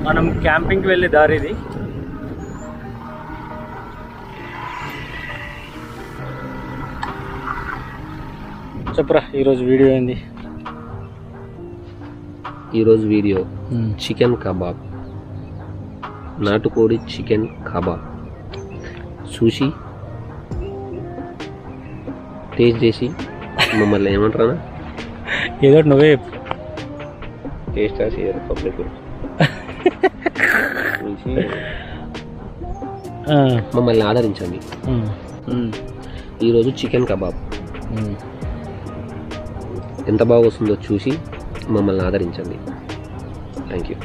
మనం క్యాంపింగ్కి వెళ్ళే దారి ఇది. చెప్పరా ఈరోజు వీడియో ఏంది? ఈరోజు వీడియో చికెన్ కబాబ్, నాటుకోడి చికెన్ కబాబ్ చూసి టేస్ట్ చేసి మమ్మల్ని ఏమంటారా ఏదో నువ్వే టేస్ట్ రాసి పబ్లిక్ చూసి మమ్మల్ని ఆదరించండి. ఈరోజు చికెన్ కబాబ్ ఎంత బాగా వస్తుందో చూసి మమ్మల్ని ఆదరించండి. Thank you.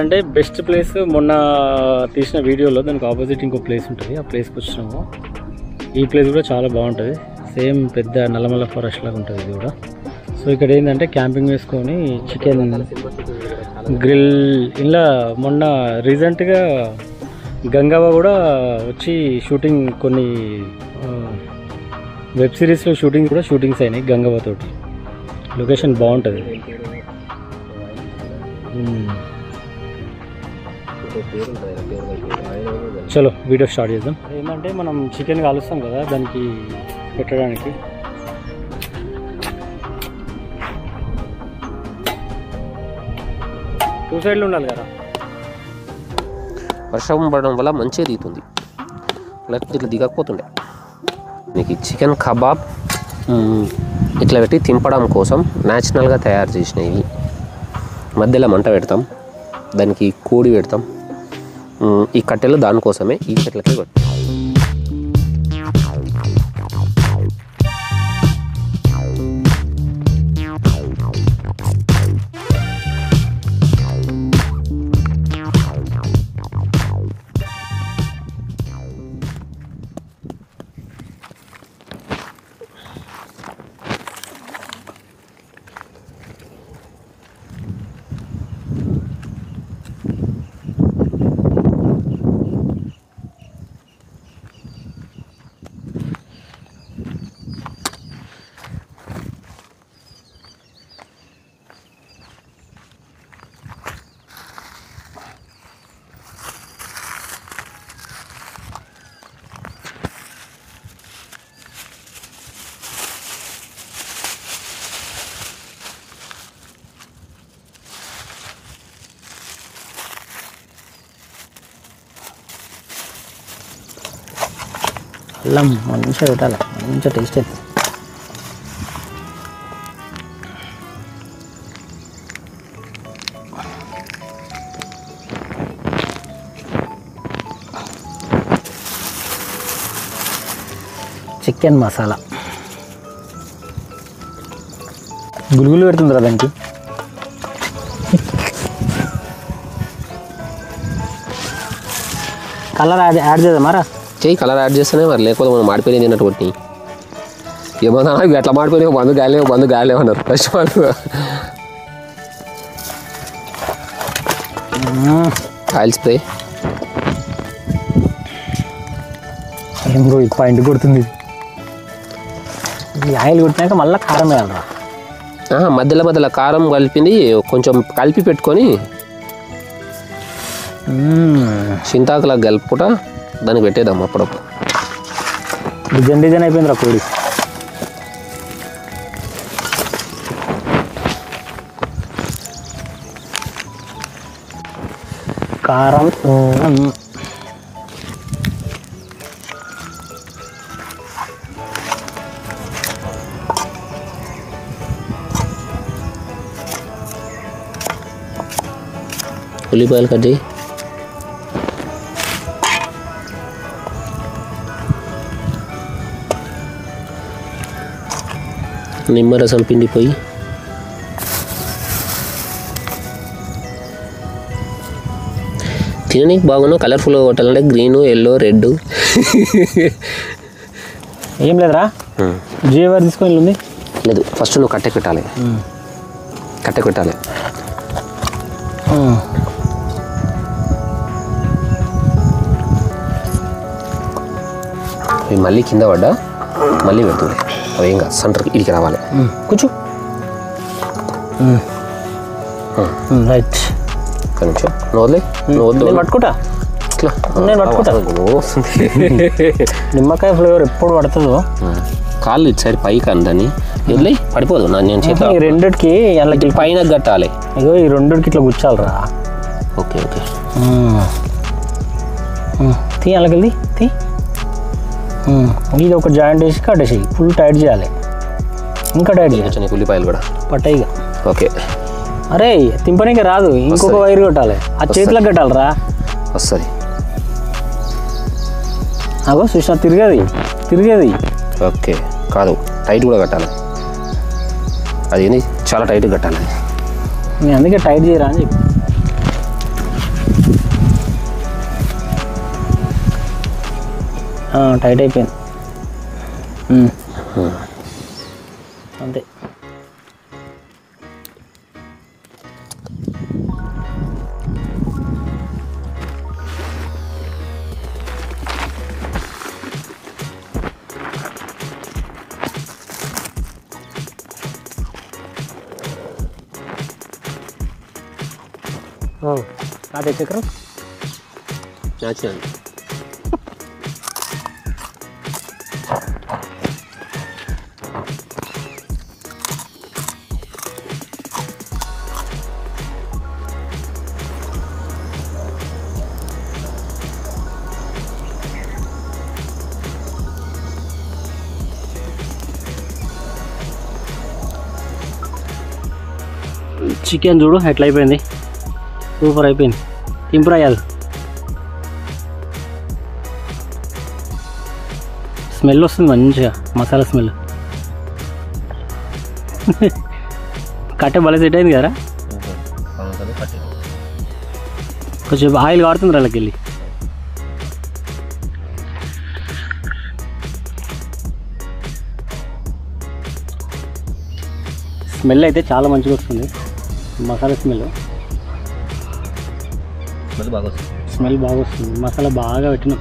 అంటే బెస్ట్ ప్లేస్ మొన్న తీసిన వీడియోలో దానికి ఆపోజిట్ ఇంకో ప్లేస్ ఉంటుంది, ఆ ప్లేస్కి వచ్చినాము. ఈ ప్లేస్ కూడా చాలా బాగుంటుంది, సేమ్ పెద్ద నల్లమల్ల ఫారెస్ట్ లాగా ఉంటుంది ఇది కూడా. సో ఇక్కడ ఏంటంటే క్యాంపింగ్ వేసుకొని చికెన్ గ్రిల్. ఇలా మొన్న రీసెంట్గా గంగవ్వ కూడా వచ్చి షూటింగ్, కొన్ని వెబ్ సిరీస్లో షూటింగ్స్ అయినాయి గంగవ్వతోటి. లొకేషన్ బాగుంటుంది. చలో వీడియో స్టార్ట్ చేద్దాం. ఏంటంటే మనం చికెన్ కాలుస్తాం కదా, దానికి పెట్టడానికి టూ సైడ్లు ఉండాలి కదా. వర్షం పడడం వల్ల మంచిగా దిగుతుంది, లేకపోతే ఇట్లా దిగకపోతుండే. మీకు చికెన్ కబాబ్ ఇట్లా పెట్టి తింపడం కోసం న్యాచురల్గా తయారు చేసినవి. మధ్యలో మంట పెడతాం, దానికి కోడి పెడతాం. ఈ కట్టెలు దానికోసమే ఈ చెట్లకే కొడతాం. అల్లం మంచిగా పెట్టాలి, మంచిగా టేస్ట్ అవుతుంది. చికెన్ మసాలా గులుగులు పెడుతుంది రా దానికి. కలర్ యాడ్ చేద్దామారా? చేయి, కలర్ యాడ్ చేస్తేనే మరి, లేకపోతే మనం మాడిపోయినాయి తిన్నట్టు కొట్టి ఏమన్నా ఎట్లా మాడిపోయినాయి, బంధు గాయలేవు అన్నారు ఫస్ట్ వాళ్ళు. ఆయిల్ స్ప్రే పాయింట్ కొడుతుంది. ఈ ఆయిల్ కొట్టినాక మళ్ళీ కారం వేయాలరా. మధ్యలో కారం కలిపింది కొంచెం కలిపి పెట్టుకొని చింతాకులా కలుపుకుంటా దానికి పెట్టేద్దాం. అప్పుడప్పుడు డిజైన్ అయిపోయిందిరా కోడి. కారం ఉల్లిపాయలు కట్ చేయి. నిమ్మరసం పిండిపోయి తిననీకి బాగున్నా. కలర్ఫుల్గా కొట్టాలంటే గ్రీను, ఎల్లో, రెడ్. ఏం లేదురా, జీవర్ తీసుకొని ఉంది. లేదు, ఫస్ట్ నువ్వు కట్టె పెట్టాలి. మళ్ళీ కింద పడ్డా మళ్ళీ పెడుతుంది. అవి ఏం కాదు, సెంటర్కి ఇడికి రావాలి. కూర్చో. రైట్. ఒక్క నిమిషం నువ్వు పట్టుకుంటా ఇట్లా నేను పట్టుకుంటా నిమ్మకాయ ఫ్లేవర్ ఎప్పుడు పడుతుందో కాళ్ళు ఇటు సైడ్ పైకి అందని వెళ్ళి పడిపోదు నేను చేత ఈ రెండుకి అల్లకి పైన కట్టాలి ఇగో ఈ రెండుకి ఇట్లా కూర్చోాలరా ఓకే ఓకే తీ అలాగెళ్ళి తీ ఇది ఒక జాయింట్ వేసి కట్టేసి ఫుల్ టైట్ చేయాలి ఇంకా టైట్ చేయాలి ఉల్లిపాయలు కూడా పట్టాయిగా ఓకే అరే తింపనీకి రాదు ఇంకొక వైర్ కట్టాలి ఆ చేతిలోకి కట్టాలరా వస్తుంది అగో చూసిన తిరిగేది ఓకే కాదు టైట్ కూడా కట్టాలి అది ఏంది చాలా టైట్ కట్టాలి నేను అందుకే టైట్ చేయరా అని చెప్పి టైట్ అయిపోయింది అంతే అదే చక్రం న్యాచురల్ చికెన్ చూడు ఎట్లా అయిపోయింది సూపర్ అయిపోయింది తింపురా అది స్మెల్ వస్తుంది మంచిగా మసాలా స్మెల్ కట్టె భలే సెట్ అయింది కదా కొంచెం ఆయిల్ కాడుతుంది వాళ్ళకి వెళ్ళి స్మెల్ అయితే చాలా మంచిగా వస్తుంది మసాలా స్మెల్ బాగా వస్తుంది మసాలా బాగా పెట్టినాం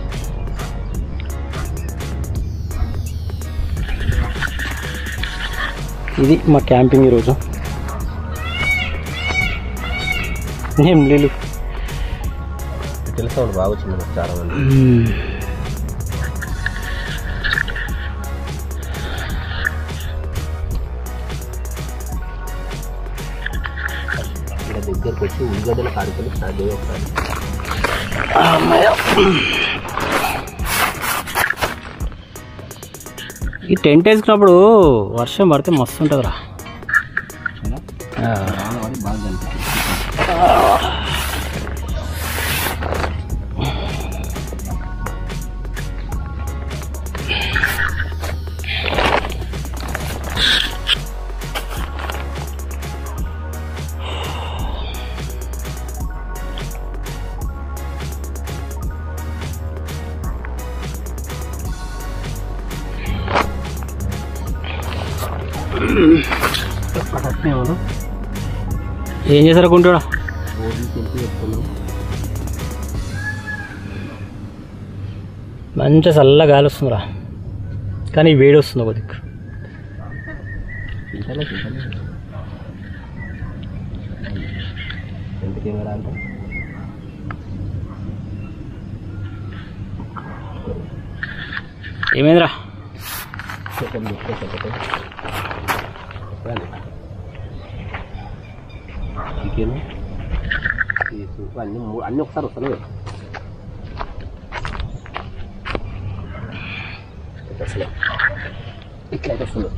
ఇది మా క్యాంపింగ్ ఈరోజు నేను నీళ్ళు తెలుసా బాగా వచ్చింది చాలా మంది దగ్గరకు వచ్చి ఉల్లిగడ్డల కాడికలు స్టార్ట్ చేయ ఒకసారి ఈ టెంట్ వేసుకున్నప్పుడు వర్షం పడితే మస్తు ఉంటుందిరా బాగా కనిపిస్తుంది ఏం చేశారా కుంటాడా మంచిగా చల్ల గాలి వస్తుందిరా కానీ వేడి వస్తుంది ఒక దిక్కు ఏమైందిరా చికెన్ అన్నీ ఒకసారి వస్తాను ఇట్లయితే వస్తుంది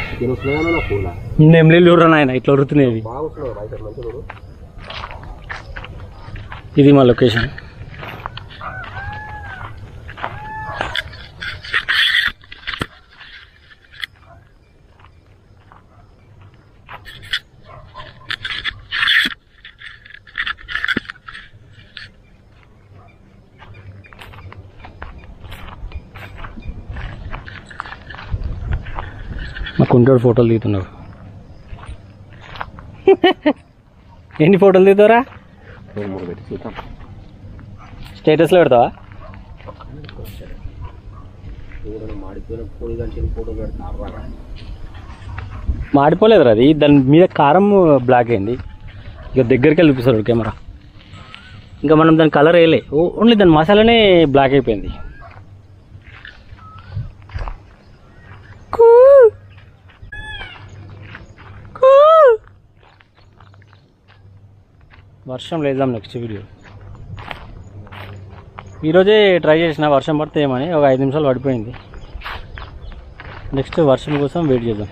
చికెన్ వస్తున్నాయా నా పూల నెమ్లీలు చూడరా నాయన ఇట్లా ఉరుతున్నాయి బాగా వస్తున్నాయి బయట మంచిగా ఇది మా లొకేషన్ మా కుంటోడు ఫోటోలు దిగుతున్నాడు ఎన్ని ఫోటోలు దిగుతారా పెట్టి చూద్దాం స్టేటస్లో పెడతావా మాడిపోయిన పొడి గంటలు ఫోటో పెడతా మాడిపోలేదు అది, దాని మీద కారం బ్లాక్ అయింది. ఇక దగ్గరికి వెళ్ళి చూపిస్తారు కెమెరా. ఇంకా మనం దాని కలర్ వేయలే, ఓన్లీ దాని మసాలానే బ్లాక్ అయిపోయింది. వర్షం లేదాం నెక్స్ట్ వీడియో. ఈరోజే ట్రై చేసిన వర్షం పడితే ఏమని, ఒక 5 నిమిషాలు పడిపోయింది. నెక్స్ట్ వర్షం కోసం వెయిట్ చేద్దాం.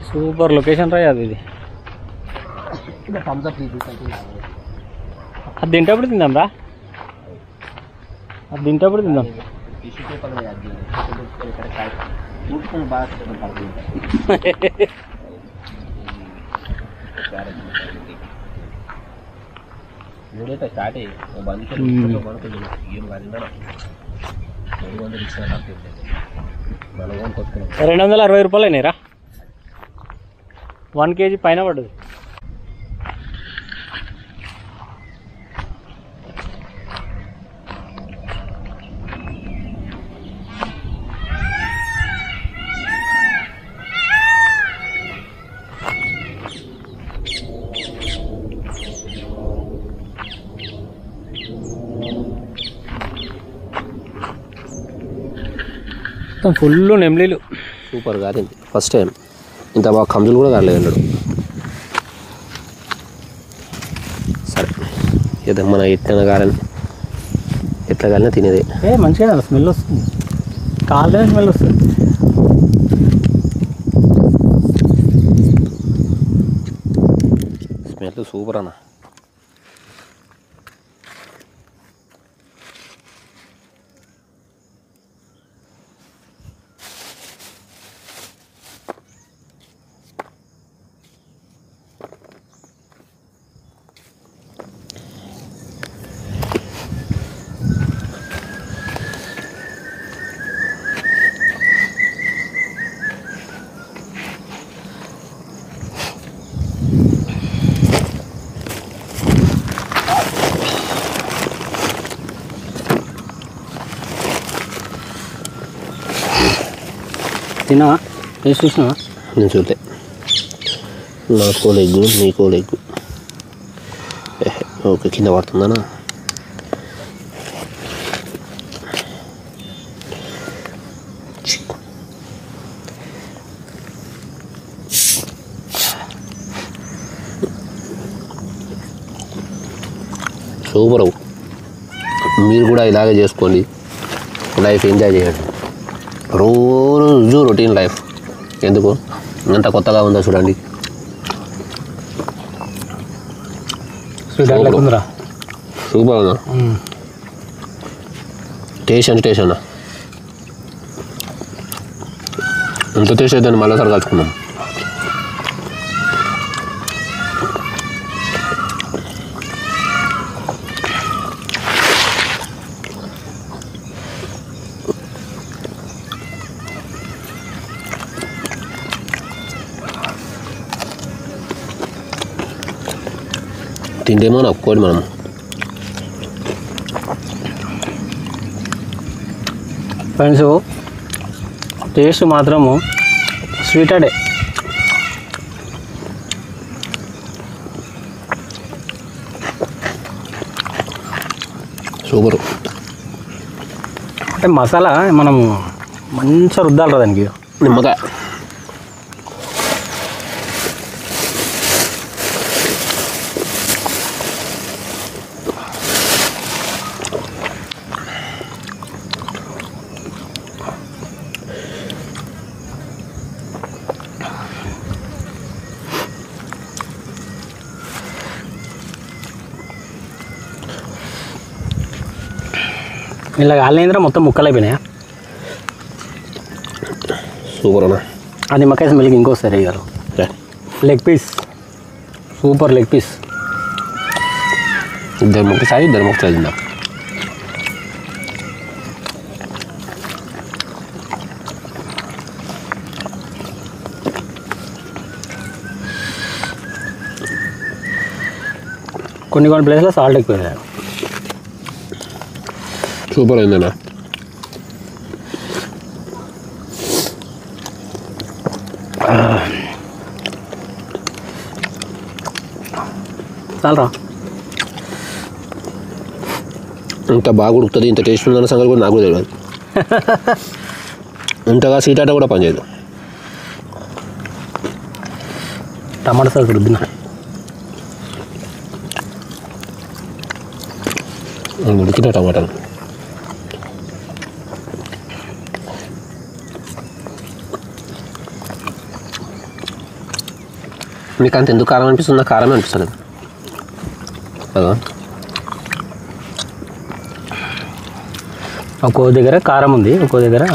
సూపర్ లొకేషన్ రా అది. ఇది అది తింటప్పుడు తిందాం రా, అది తింటప్పుడు తిందాం. స్టార్ట్ 260 రూపాయలు అయినాయిరా, 1 kg పైన పడ్డది. ఫుల్ నెమ్లీలు. సూపర్ కాదండి, ఫస్ట్ టైం ఇంత బాగా కంజులు కూడా కాలేదు వెళ్ళడు. సరే ఏదో మన ఎట్లా కాలని ఎట్లా కాలినా తినేదే. మంచిగా స్మెల్ వస్తుంది, కాలే స్మెల్ వస్తుంది. స్మెల్ సూపర్ అన్న. తిన్నావా? టేస్ట్ చూసినావా? నేను చూడలే. నాకు లెగ్గు నీకో లెగ్గు. ఓకే, కింద పడుతుందనా? సూపర్. మీరు కూడా ఇలాగే చేసుకోండి, లైఫ్ ఎంజాయ్ చేయండి. రోజు రొటీన్ లైఫ్ ఎందుకు అంత కొత్తగా ఉందో చూడండి. సూపర్ ఉందా? టేస్ట్ అంటే టేస్ట్ అన్నా, ఎంత టేస్ట్ అయితే మళ్ళీసారి కలుసుకుందాం. తింటేమో నాకు కోడి మనం ఫ్రెండ్స్, టేస్ట్ మాత్రము స్వీటెడే. సూపరు. అంటే మసాలా మనము మంచిగా రుద్దాలి రా దానికి. నిమ్మకాయ ఇలా కాలేంద్ర మొత్తం ముక్కలు అయిపోయినాయా? సూపర్ అన్న. ఆ నిమ్మకాయ స్మెల్కి ఇంకోసారి గారు leg piece, super leg piece. ఇద్దరు ముక్కసారి తిందాం. కొన్ని ప్లేస్లో సాల్ట్ ఎక్కువ. సూపర్ అయిందన్నా. చాలరా. ఇంత బాగా ఉడుకుతుంది, ఇంత టేస్ట్ ఉందన్న సంగతి కూడా నాకు కూడా తెలియదు. ఇంతగా సీటాట కూడా పనిచేయదు. టమాటా సాస్ రుద్దిన ఉడికిన టమాటాలు. మీకు అంత ఎందుకు కారం అనిపిస్తుంది? నాకు కారమే అనిపిస్తుంది కదా. ఒక్కో దగ్గర కారం ఉంది, ఒక్కో దగ్గర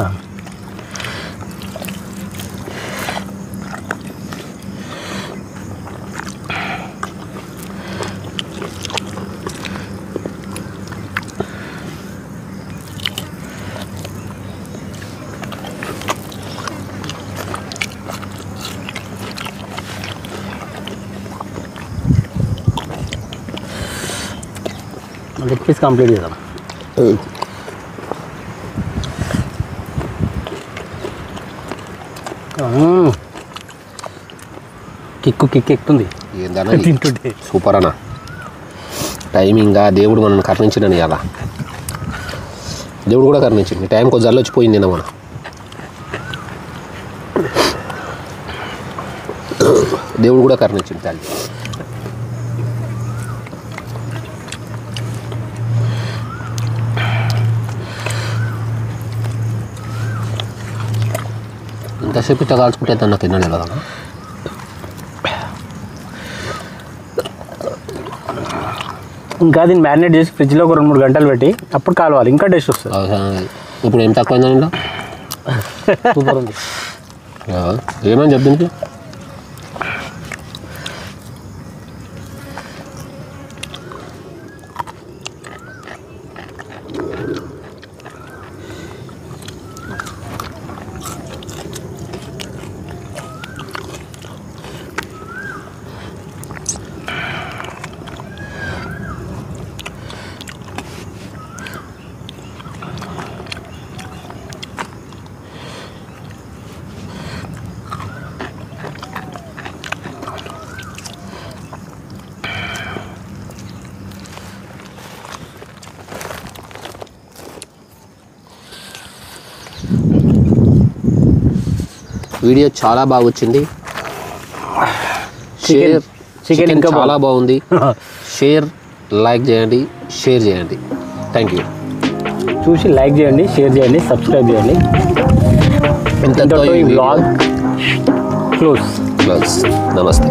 లెగ్ పీస్ కంప్లీట్ చేద్దాం. కిక్ ఎక్కుతుంది ఏందన్నా తింటుంటే. సూపర్ అన్న. టైమింగ్గా దేవుడు మనల్ని కరుణించినని అలా దేవుడు కూడా కరుణించింది. టైం కొంచెం జల్లొచ్చిపోయింది మన దేవుడు కూడా కరుణించింది తల్లి. ఇంతసేపు ఇట్లా కాల్చుకుంటే దాన్ని తినలే కదా. ఇంకా దీన్ని మ్యారినేట్ చేసి ఫ్రిడ్జ్లో ఒక 2-3 గంటలు పెట్టి అప్పుడు కాలవాలి, ఇంకా టేస్ట్ వస్తుంది. ఇప్పుడు ఏం తక్కువైందా ఇంట్లో? సూపర్ ఉంది. ఏమని చెప్పింది? వీడియో చాలా బాగా వచ్చింది. చికెన్ చాలా బాగుంది. లైక్ చేయండి, షేర్ చేయండి. Thank you. చూసి లైక్ చేయండి, షేర్ చేయండి, సబ్స్క్రైబ్ చేయండి. ఇంతతో ఈ వ్లాగ్ క్లోజ్. నమస్తే.